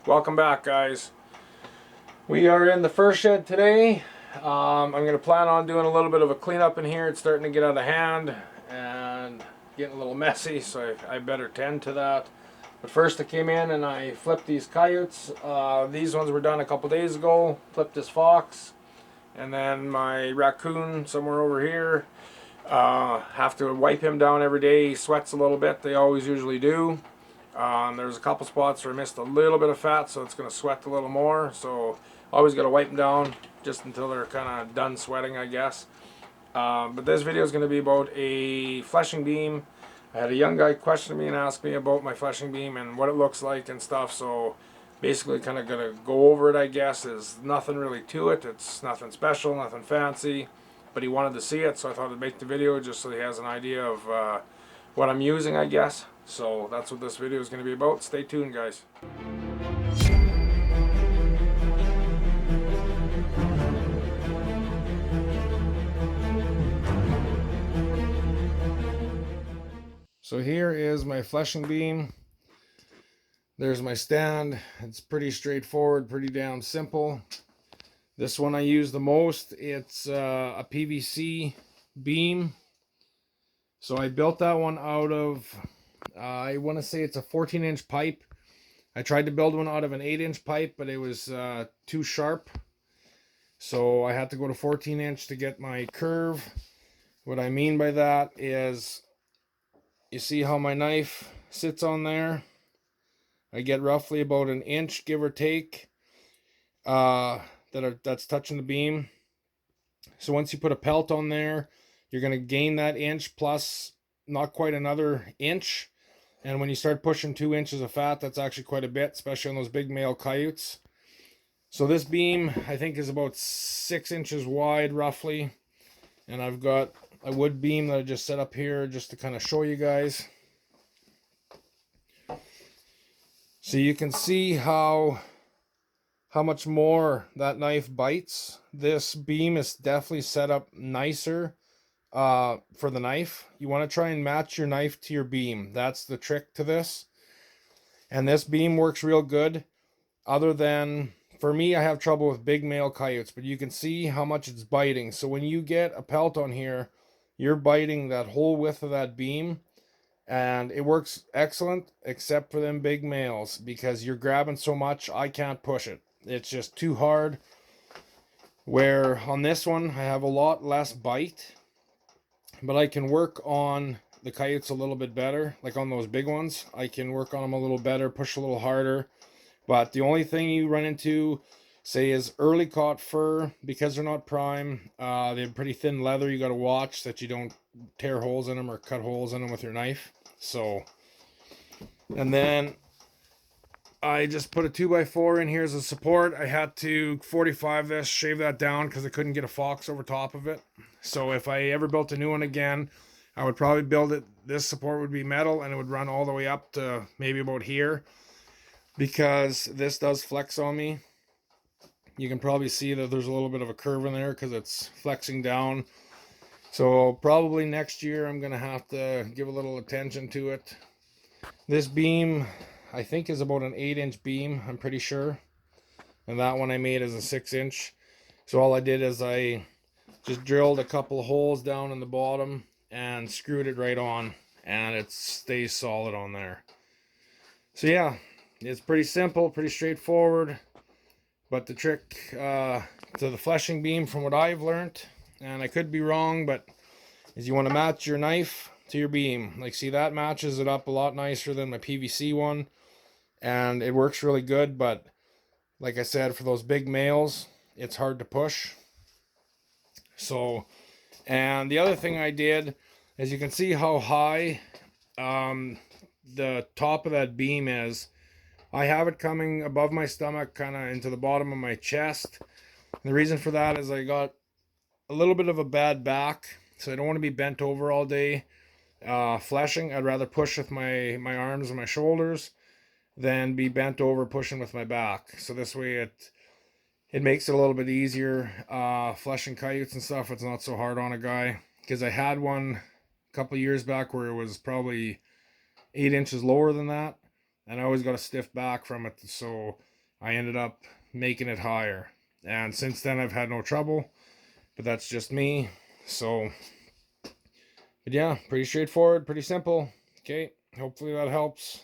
Welcome back, guys. We are in the fur shed today. I'm going to plan on doing a little bit of a cleanup in here. It's starting to get out of hand and getting a little messy, so I better tend to that. But first I came in and I flipped these coyotes. These ones were done a couple days ago. Flipped this fox. And then my raccoon somewhere over here. Have to wipe him down every day. He sweats a little bit. They always usually do. There's a couple spots where I missed a little bit of fat, so it's going to sweat a little more. So always got to wipe them down just until they're kind of done sweating, I guess. But this video is going to be about a fleshing beam. I had a young guy question me and ask me about my fleshing beam and what it looks like and stuff. So basically kind of going to go over it, I guess. There's nothing really to it. It's nothing special, nothing fancy. But he wanted to see it, so I thought I'd make the video just so he has an idea of what I'm using, I guess. So that's what this video is going to be about. Stay tuned, guys. So here is my fleshing beam. There's my stand. It's pretty straightforward, pretty damn simple. This one I use the most. It's a PVC beam. So I built that one out of, I want to say it's a 14-inch pipe. I tried to build one out of an 8-inch pipe, but it was too sharp. So I had to go to 14-inch to get my curve. What I mean by that is, you see how my knife sits on there? I get roughly about an inch, give or take, that's touching the beam. So once you put a pelt on there, you're going to gain that inch plus not quite another inch. And when you start pushing 2 inches of fat, that's actually quite a bit, especially on those big male coyotes. So this beam, I think, is about 6 inches wide, roughly. And I've got a wood beam that I just set up here just to kind of show you guys. So you can see how much more that knife bites. This beam is definitely set up nicer for the knife. You want to try and match your knife to your beam. That's the trick to this. And this beam works real good. Other than, for me, I have trouble with big male coyotes, but you can see how much it's biting. So when you get a pelt on here, you're biting that whole width of that beam. And it works excellent, except for them big males, because you're grabbing so much, I can't push it. It's just too hard. Where on this one, I have a lot less bite, but I can work on the coyotes a little bit better. Like on those big ones, I can work on them a little better, push a little harder. But the only thing you run into, say, is early caught fur, because they're not prime. They have pretty thin leather. You got to watch that you don't tear holes in them or cut holes in them with your knife. So, and then I just put a 2x4 in here as a support. I had to 45 this, shave that down because I couldn't get a fox over top of it. So if I ever built a new one again, I would probably build it. This support would be metal and it would run all the way up to maybe about here, because this does flex on me. You can probably see that there's a little bit of a curve in there because it's flexing down. So probably next year I'm going to have to give a little attention to it. This beam, I think, is about an 8-inch beam, I'm pretty sure. And that one I made as a 6-inch. So all I did is I just drilled a couple of holes down in the bottom and screwed it right on. And it stays solid on there. So yeah, it's pretty simple, pretty straightforward. But the trick to the fleshing beam, from what I've learned, and I could be wrong, but is you want to match your knife to your beam. Like, see, that matches it up a lot nicer than my PVC one, and it works really good. But like I said, for those big males, it's hard to push. So, and the other thing I did is, you can see how high the top of that beam is. I have it coming above my stomach, kind of into the bottom of my chest. And the reason for that is I got a little bit of a bad back, so I don't want to be bent over all day fleshing. I'd rather push with my arms and my shoulders than be bent over pushing with my back. So this way it makes it a little bit easier fleshing coyotes and stuff. It's not so hard on a guy, because I had one a couple years back where it was probably 8 inches lower than that, and I always got a stiff back from it. So I ended up making it higher. And since then, I've had no trouble, but that's just me. So, but yeah, pretty straightforward, pretty simple. Okay, hopefully that helps.